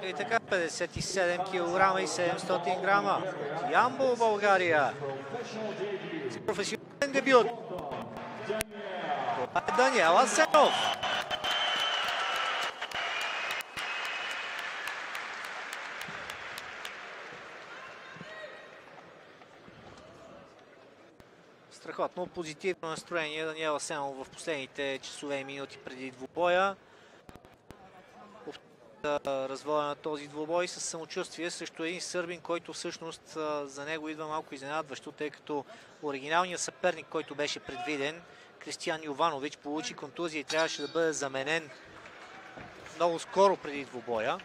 И така, 57 кг и 700 грама. Ямбол, България. С професионален дебют. Това е Даниел Асенов. Страхотно позитивно настроение Даниел Асенов в последните часове и минути преди двубоя. Развоя на този двубой с самочувствие срещу един сърбин, който всъщност за него идва малко изненадващо, тъй като оригиналният съперник, който беше предвиден, Кристиян Йованович, получи контузия и трябваше да бъде заменен много скоро преди двубоя.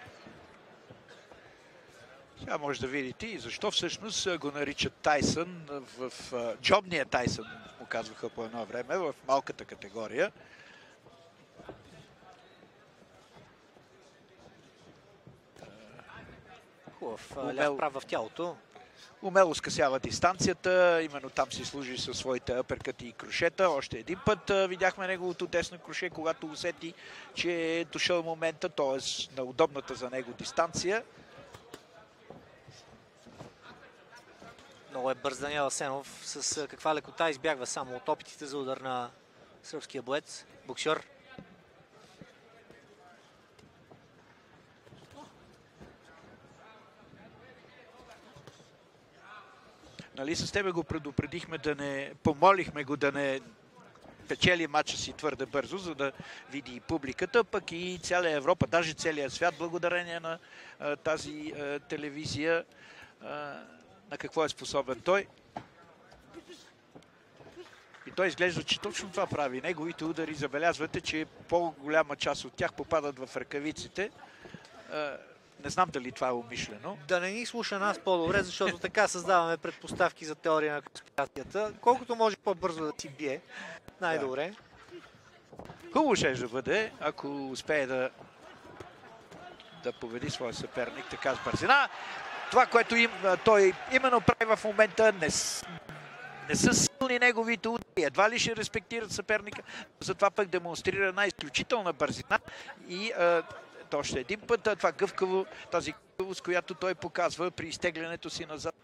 Сега може да видите и защо всъщност го наричат Тайсън, в джобния Тайсън му казваха по едно време, в малката категория. Хубав ляв прав в тялото. Умело скъсява дистанцията, именно там си служи със своите апъркъти и крушета. Още един път видяхме неговото десно круше, когато усети, че е дошъл момента, т.е. на удобната за него дистанция. Много е бърз Даниел Асенов, с каква лекота избягва само от опитите за удар на сръбския боец, боксер. Нали, с тебе го предупредихме да не... Помолихме го да не печели матча си твърде бързо, за да види и публиката, пък и цяла Европа, даже целият свят, благодарение на тази телевизия, на какво е способен той. И той изглежда, че точно това прави. Неговите удари, забелязвате, че по-голяма част от тях попадат в ръкавиците. Не знам дали това е умишлено. Да не ни слуша нас по-добре, защото така създаваме предпоставки за теория на конспирацията. Колкото може по-бързо да си бие, най-добре. Хубаво ще да бъде, ако успее да победи своя съперник така с бързина. Това, което той именно прави в момента, не са силни неговите удари. Едва ли ще респектират съперника, затова пък демонстрира една изключителна бързина и още един път тази гъвкавост, която той показва при изтеглянето си назад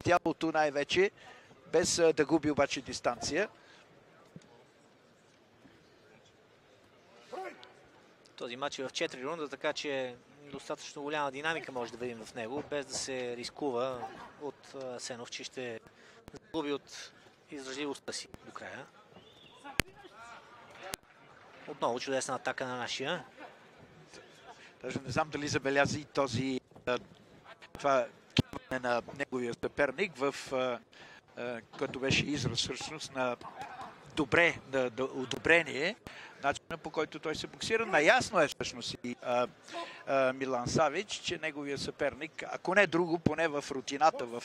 тялото най-вече, без да губи обаче дистанция. Този матч е в 4 рунда, така че достатъчно голяма динамика може да видим в него, без да се рискува от Асенов, че ще загуби от издръжливостта си до края. Отново чудесна атака на нашия. Даже не знам дали забеляза и това киване на неговия съперник, който беше израз всъщност на одобрение, начинът по който той се боксира. Наясно е всъщност и Милан Савич, че неговия съперник, ако не друго, поне в рутината, в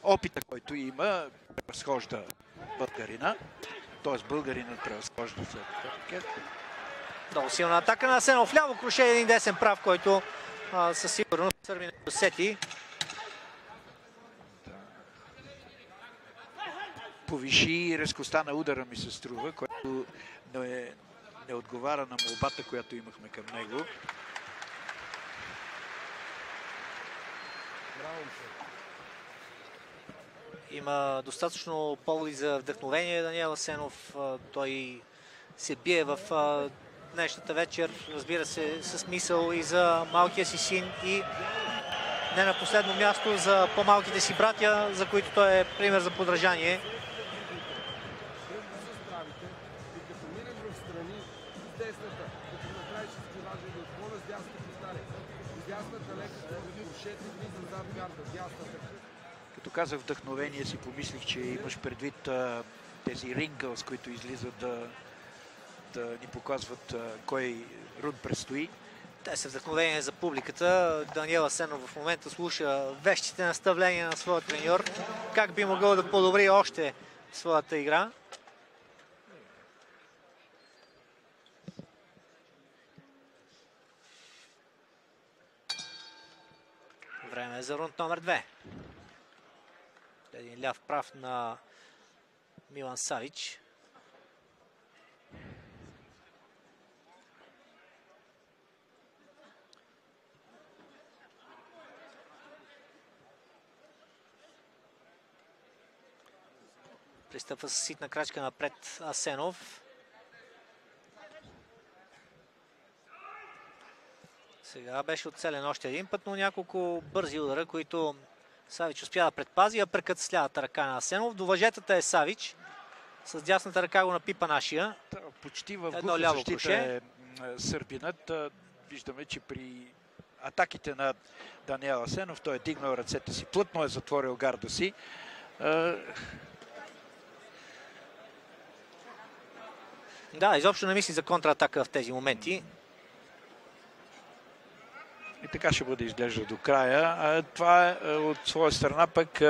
опита, който има, превъзхожда българина. Т.е. българинът превъзхожда съперника. Много силна атака на Асенов. Ляво круше един десен прав, който със сигурност сърбин не усети. Повиши резкостта на удара, ми се струва, което не отговаря на молбата, която имахме към него. Има достатъчно поводи за вдъхновение Даниел Асенов. Той се бие в днешната вечер, разбира се, с мисъл и за малкия си син и не на последно място за по-малките си братя, за които той е пример за подражание. Като казах вдъхновение, си помислих, че имаш предвид тези рингълс, които излизат да ни показват кой рунд предстои. Те са вдъхновение за публиката. Даниел Асенов в момента слуша вещите наставления на своя треньор. Как би могъл да подобри още своята игра. Време е за рунд номер 2. Един ляв прав на Милан Савич. Пристъпва с ситна крачка напред Асенов. Сега беше оцелен още един път, но няколко бързи удара, които Савич успя да предпази, а прекът с лявата ръка на Асенов. До въжетата е Савич. С дясната ръка го напипа нашия. Почти в глуха защита е сърбинът. Виждаме, че при атаките на Даниел Асенов той е дигнал ръцете си, плътно е затворил гарда си. Да, изобщо не мисли за контратака в тези моменти. И така ще бъде изглежда до края. Това е от своя страна пък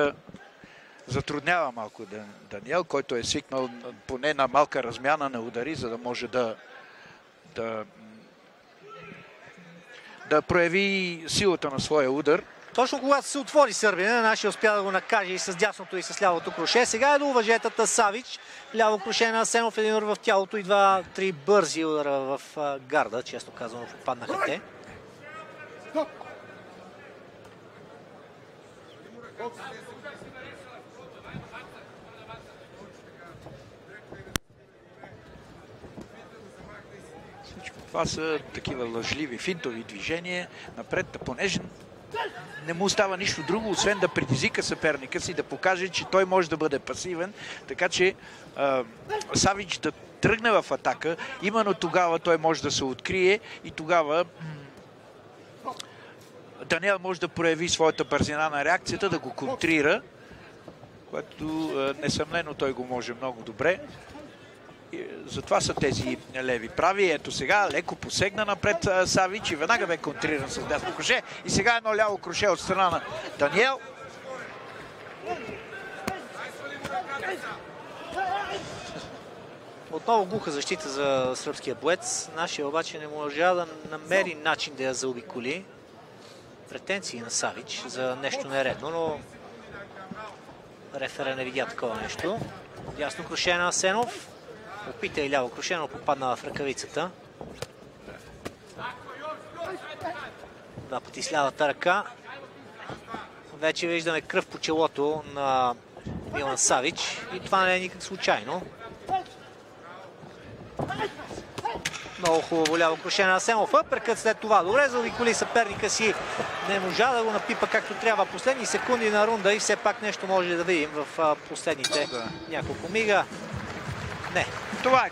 затруднява малко Даниел, който е свикнал поне на малка размяна на удари, за да може да прояви силата на своя удар. Точно когато се отвори сърбина, нашия успя да го накаже и с дясното и с лявото круше. Сега е до въжетата Савич. Ляво круше на Асенов, един удар в тялото и два-три бързи удара в гарда. Често казано попаднаха те. Това са такива лъжливи, финтови движения напред, понеже не му остава нищо друго, освен да предизвика съперника си, да покаже, че той може да бъде пасивен, така че Савич да тръгне в атака. Именно тогава той може да се открие и тогава Даниел може да прояви своята бързина на реакцията, да го контрира, което несъмнено той го може много добре. И затова са тези леви прави. Ето сега леко посегна напред Савич и веднага бе контриран с дясно круше. И сега едно ляво круше от страна на Даниел. Отново глуха защита за сръбския боец. Нашия обаче не можа да намери начин да я заобиколи. Претенции на Савич за нещо нередно, но рефера не видя такова нещо. Дясно круше на Асенов. Опита и ляво круше, но попадна в ръкавицата. Два пъти с лявата ръка. Вече виждаме кръв по челото на Милан Савич и това не е никак случайно. Много хубаво ляво круше на Асенов. Апъркът след това. Добре заобиколи съперника си. Не можа да го напипа както трябва. Последни секунди на рунда и все пак нещо може да видим в последните няколко мига. Не. Това е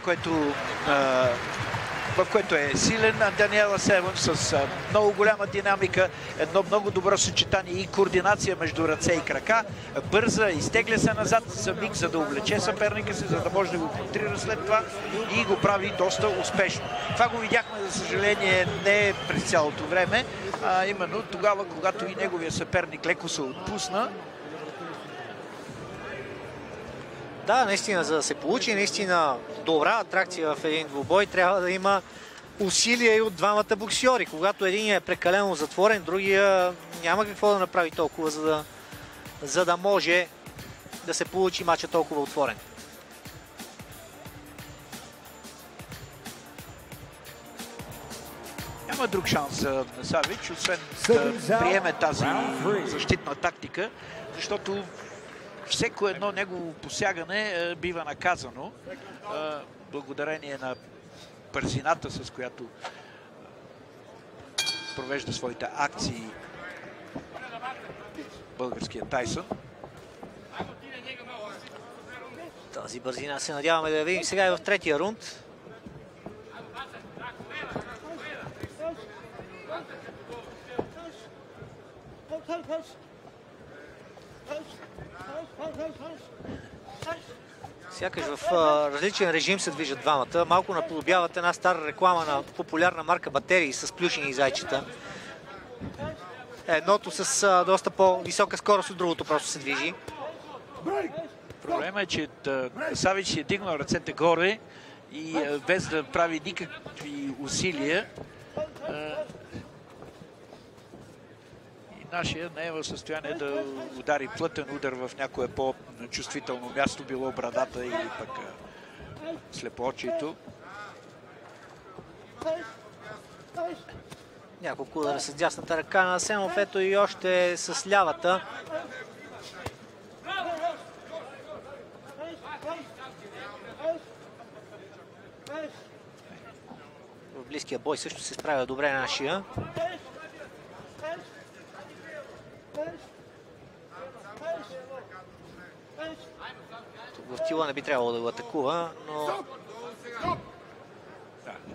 в което е силен Даниел Асенов с много голяма динамика, едно много добро съчетание и координация между ръце и крака. Бърза, изтегля се назад за миг, за да облече съперника си, за да може да го контрира след това и го прави доста успешно. Това го видяхме, за съжаление, не през цялото време, а именно тогава, когато и неговия съперник леко се отпусна. Да, наистина, за да се получи наистина добра атракция в един двубой, трябва да има усилия и от двамата боксьори. Когато един е прекалено затворен, другия няма какво да направи толкова, за да може да се получи матча толкова отворен. Няма друг шанс за Савич, освен да приеме тази защитна тактика, защото всеко едно негово посягане бива наказано благодарение на бързината, с която провежда своите акции българският Тайсън. Тази бързина се надяваме да я видим сега и в третия рунд. Сякаш в различен режим се движат двамата. Малко наподобяват една стара реклама на популярна марка батерии с плюшени зайчета. Едното с доста по-висока скорост от другото просто се движи. Проблема е, че Савич си е дигнал ръцете горе и без да прави никакви усилия нашия не е в състояние да удари плътен удар в някое по-чувствително място, било брадата или пък слепоочието. Няколко удара с дясната ръка на Асенов, ето и още с лявата. близкия бой също се справя добре на нашия. В тила не би трябвало да го атакува, но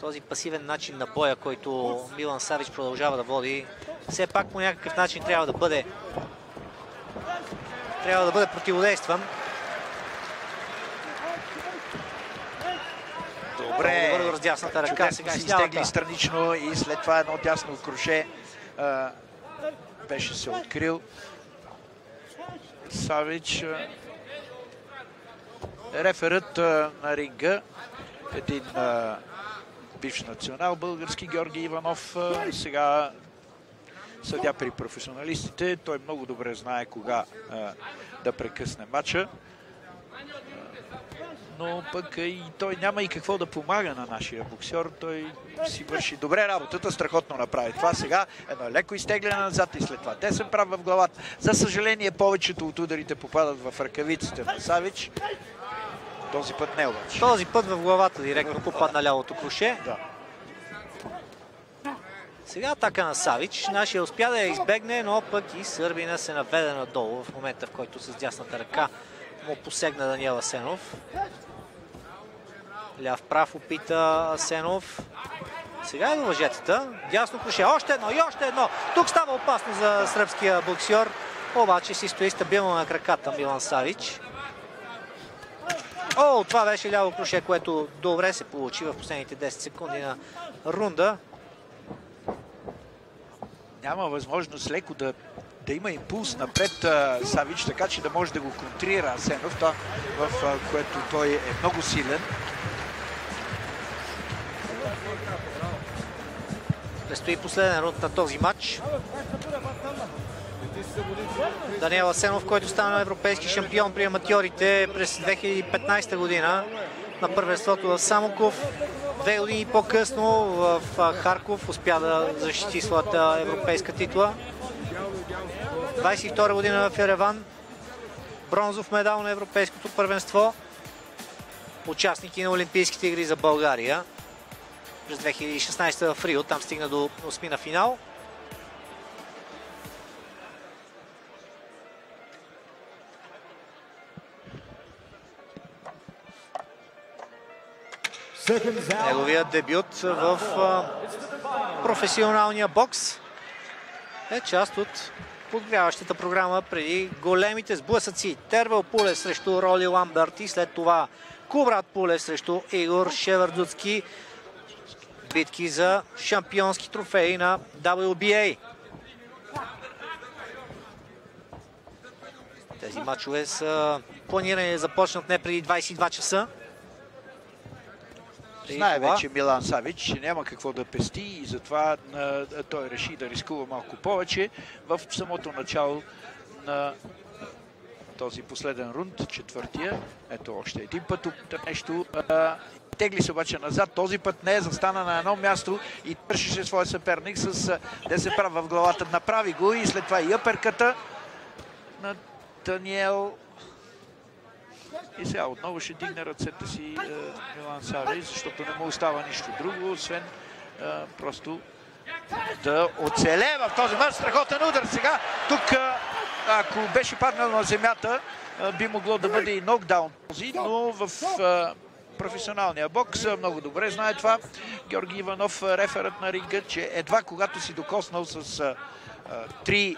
този пасивен начин на боя, който Милан Савич продължава да води, все пак по някакъв начин трябва да бъде противодействан. Добре, раздясната ръка, сега си изтегли странично и след това едно дясно круше беше се открил Савич. Реферът на ринга, един бивш национал български, Георги Иванов, сега съдя при професионалистите. Той много добре знае кога да прекъсне матча. Но пък и той няма и какво да помага на нашия боксер. Той си върши добре работата, страхотно направи това. Сега едно леко изтегляне назад и след това десен прав в главата. За съжаление, повечето от ударите попадат в ръкавиците на Савич. Този път не обаче. Този път в главата директно попадна лявото круше. Да. Сега атака на Савич. Нашия успя да я избегне, но пък и сърбина се наведе надолу в момента, в който с дясната ръка му посегна Даниел Асенов. Ляв прав опита Асенов. Сега е до въжетата. Дясно круше. Още едно и още едно. Тук става опасно за сръбския боксер. Обаче си стои стабилно на краката Милан Савич. О, това беше ляво круше, което добре се получи в последните 10 секунди на рунда. Няма възможност леко да има импулс напред Савич, така че да може да го контрира Асенов, това в което той е много силен. Предстои последен рунд на този матч. Даниел Асенов, който стана европейски шампион при аматьорите през 2015 година на първенството в Самоков. 2 години по-късно в Харков успя да защити своята европейска титла. 22 година в Ереван. Бронзов медал на европейското първенство. Участник и на Олимпийските игри за България. През 2016 в Рио, там стигна до 8 на финал. Неговият дебют в професионалния бокс е част от подгряващата програма преди големите сблъсъци. Тервел Пулев срещу Роли Ламберт и след това Кубрат Пулев срещу Игор Шевердуцки. Битки за шампионски трофеи на WBA. Тези матчове са планирани да започнат не преди 22 часа. Знае вече Милан Савич, че няма какво да пести и затова той реши да рискува малко повече в самото начало на този последен рунд, четвъртия. Ето още един път нещо. Тегли се обаче назад. Този път не е, застана на едно място и търсеше своя съперник с десен прав в главата. Направи го и след това и апърката на Даниел. И сега отново ще дигне ръцете си Милан Савич, защото не му остава нищо друго, освен просто да оцелее в този мач. Страхотен удар сега. Тук, ако беше паднал на земята, би могло да бъде и нокдаун този, но в професионалния бокс много добре знае това Георги Иванов, реферът на ринга, че едва когато си докоснал с 3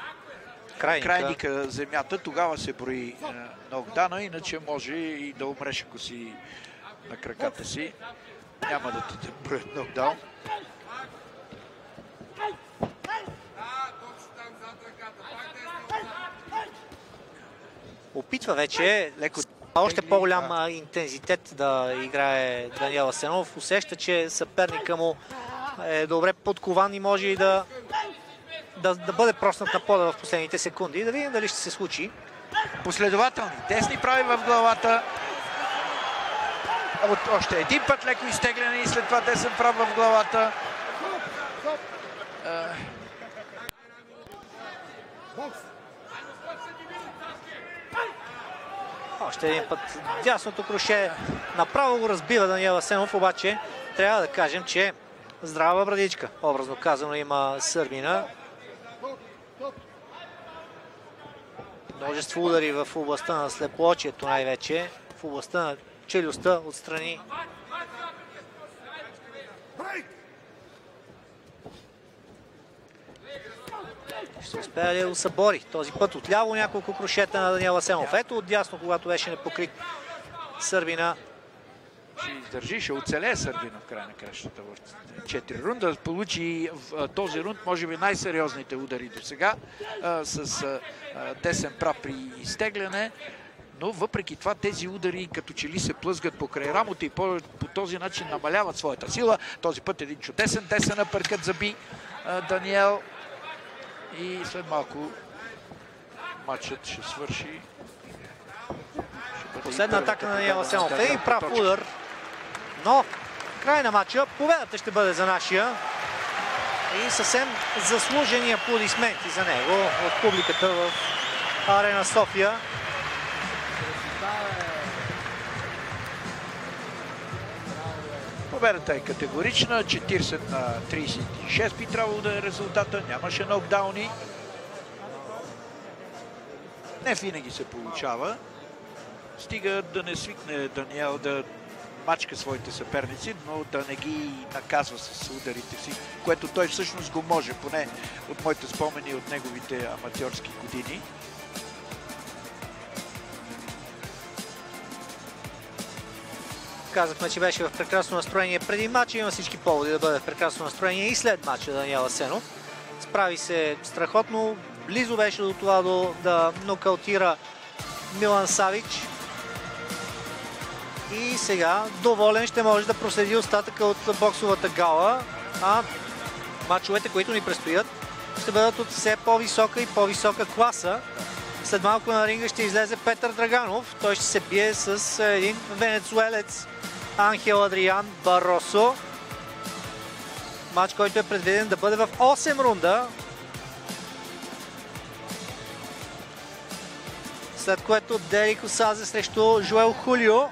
крайника земята, тогава се брои нокдауна, иначе може и да умреш, ако си на краката си. Няма да ти броят нокдаун. Опитва вече леко още по-голям интензитет да играе Даниел Асенов. Усеща, че съперника му е добре подкован и може и да бъде проснат на пода в последните секунди. Да видим дали ще се случи. Последователни десни прави в главата. Още един път леко изтегляне и след това десен прав в главата. Още един път дясното круше направо го разбива Даниел Асенов, обаче трябва да кажем, че здрава брадичка. Образно казано има сърбина. Множество удари в областта на слепоочието, най-вече в областта на челюстта отстрани. Ще успее ли да събори този път отляво няколко крушета на Даниел Асенов. Ето отдясно, когато беше непокрит сърбина. Ще издържи, ще оцелее сърбина в края на кращата в 4 рунда. Получи в този рунд може би най-сериозните удари до сега с десен прав при изтегляне. Но въпреки това тези удари като че ли се плъзгат покрай рамото и по този начин намаляват своята сила. Този път един чудесен десен апъркът заби Даниел. И след малко матчът ще свърши. Последна атака на Даниел Асенов. И прав удар. Но край на матча победата ще бъде за нашия. И съвсем заслужени аплодисменти за него от публиката в Арена София. Победата е категорична. 40 на 36 би трябвало да е резултата. Нямаше нокдауни. Не винаги се получава. Стига да не свикне Даниел да мачка своите съперници, но да не ги наказва с ударите си, което той всъщност го може, поне от моите спомени от неговите аматьорски години. Казахме, че беше в прекрасно настроение преди матча. Има всички поводи да бъде в прекрасно настроение и след матча Даниел Асенов. Справи се страхотно. Близо беше до това да нокаутира Милан Савич. И сега доволен ще може да проследи остатъка от боксовата гала. А матчовете, които ни предстоят, ще бъдат от все по-висока и по-висока класа. След малко на ринга ще излезе Петър Драганов. Той ще се бие с един венецуелец, Анхел Адриан Баросо. Матч, който е предвиден да бъде в 8 рунда. След което Дерик Осазе срещу Жоел Хулио.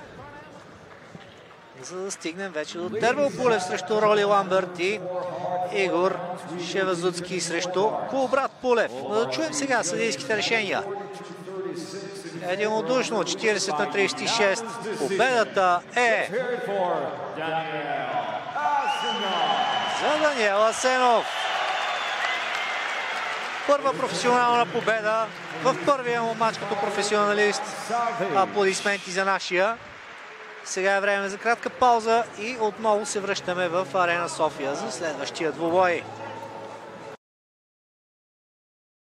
За да стигнем вече до Тервел Пулев срещу Роли Ламберт и Игор Шевазуцки срещу Кулбрат Пулев. Да чуем сега съдийските решения. Единодушно 40 на 36. Победата е за Даниел Асенов. Първа професионална победа в първия му матч като професионалист. Аплодисменти за нашия. Сега е време за кратка пауза и отново се връщаме в Арена София за следващия двубой.